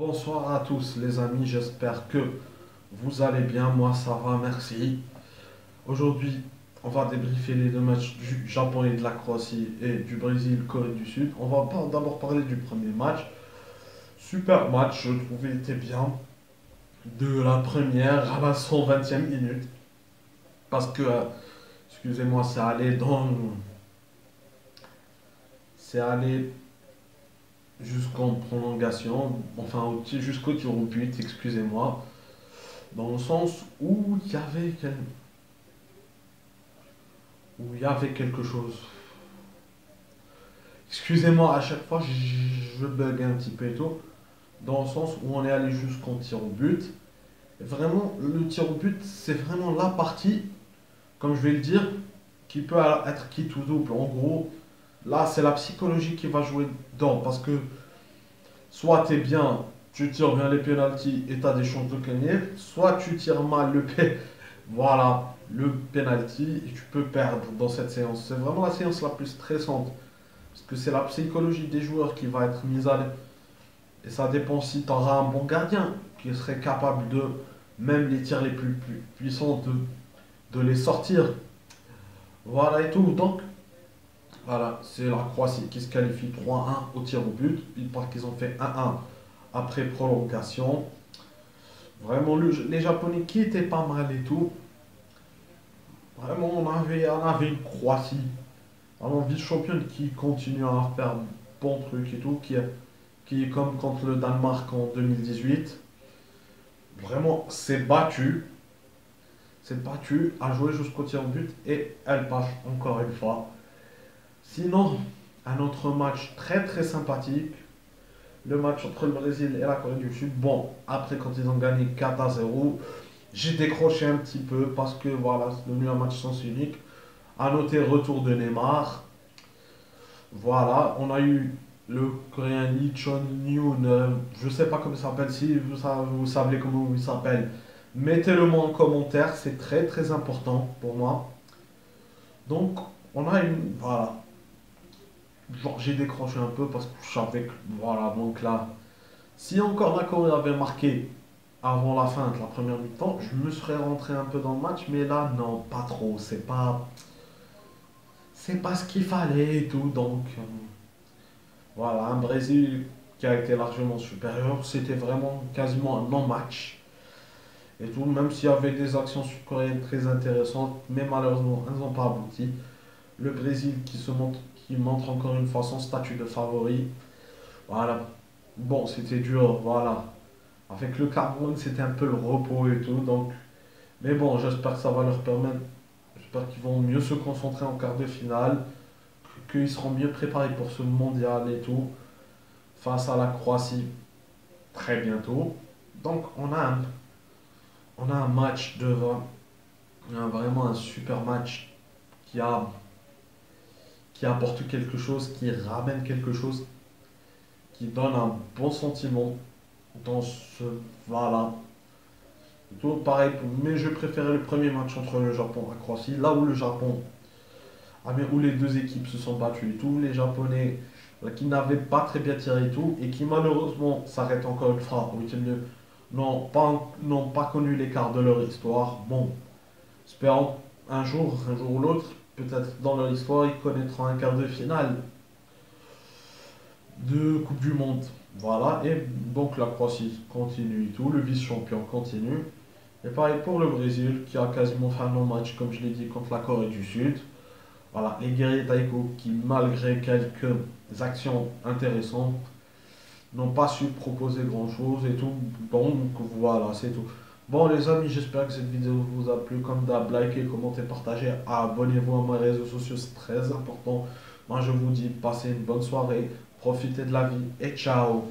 Bonsoir à tous les amis, j'espère que vous allez bien, moi ça va, merci. Aujourd'hui, on va débriefer les deux matchs du Japon et de la Croatie et du Brésil, Corée du Sud. On va d'abord parler du premier match. Super match, je trouvais était bien. De la première à la 120e minute. Parce que, excusez-moi, c'est allé jusqu'en prolongation, enfin jusqu'au tir au but, excusez-moi. Dans le sens où il y avait quelque chose. Excusez-moi, à chaque fois je bug un petit peu et tout, dans le sens où on est allé jusqu'au tir au but. Et vraiment, le tir au but, c'est vraiment la partie, comme je vais le dire, qui peut être quitte ou double. En gros, là, c'est la psychologie qui va jouer dedans, parce que soit tu es bien, tu tires bien les pénalties et tu as des chances de gagner, soit tu tires mal voilà, le penalty et tu peux perdre dans cette séance. C'est vraiment la séance la plus stressante. Parce que c'est la psychologie des joueurs qui va être mise à l'épreuve. Et ça dépend si tu auras un bon gardien qui serait capable de, même les tirs les plus puissants, de les sortir. Voilà et tout. Donc, voilà, c'est la Croatie qui se qualifie 3-1 au tir au but. Il paraît qu'ils ont fait 1-1 après prolongation. Vraiment, les Japonais qui étaient pas mal et tout. Vraiment, on avait une Croatie, vraiment vice-championne qui continue à faire bon truc et tout, qui est comme contre le Danemark en 2018. Vraiment, s'est battu, a joué jusqu'au tir au but et elle passe encore une fois. Sinon, un autre match très très sympathique, le match entre le Brésil et la Corée du Sud. Bon, après quand ils ont gagné 4-0, j'ai décroché un petit peu parce que voilà, c'est devenu un match sens unique. À noter retour de Neymar. Voilà, on a eu le Coréen Lee Chon-yoon, je sais pas comment il s'appelle, si vous savez comment il s'appelle, mettez-le moi en commentaire, c'est très très important pour moi. Donc, voilà, genre j'ai décroché un peu parce que je savais que, voilà, donc là, si encore la Corée avait marqué avant la fin de la première mi-temps, je me serais rentré un peu dans le match, mais là, non, pas trop, c'est pas ce qu'il fallait et tout, donc. Voilà, un Brésil qui a été largement supérieur. C'était vraiment quasiment un non-match. Et tout, même s'il y avait des actions sud-coréennes très intéressantes, mais malheureusement, elles n'ont pas abouti. Le Brésil qui montre encore une fois son statut de favori. Voilà. Bon, c'était dur, voilà. Avec le Cameroun, c'était un peu le repos et tout. Donc, mais bon, j'espère que ça va leur permettre. J'espère qu'ils vont mieux se concentrer en quart de finale, qu'ils seront mieux préparés pour ce mondial et tout, face à la Croatie très bientôt. Donc on a un match devant, vraiment un super match qui, a, qui apporte quelque chose, qui ramène quelque chose, qui donne un bon sentiment dans ce... Voilà. Tout pareil, mais je préférais le premier match entre le Japon et la Croatie, là où le Japon, où les deux équipes se sont battues et tout, les Japonais qui n'avaient pas très bien tiré et tout, et qui malheureusement s'arrêtent encore une fois au huitième de n'ont pas connu l'écart de leur histoire. Bon, espérons un jour ou l'autre, peut-être dans leur histoire, ils connaîtront un quart de finale de Coupe du Monde. Voilà, et donc la Croatie continue et tout, le vice-champion continue. Et pareil pour le Brésil, qui a quasiment fait un non-match, comme je l'ai dit, contre la Corée du Sud. Voilà, les guerriers Taïko, qui malgré quelques actions intéressantes, n'ont pas su proposer grand chose et tout. Donc voilà, c'est tout. Bon les amis, j'espère que cette vidéo vous a plu. Comme d'hab, likez, commentez, partagez, abonnez-vous à mes réseaux sociaux, c'est très important. Moi je vous dis, passez une bonne soirée, profitez de la vie et ciao.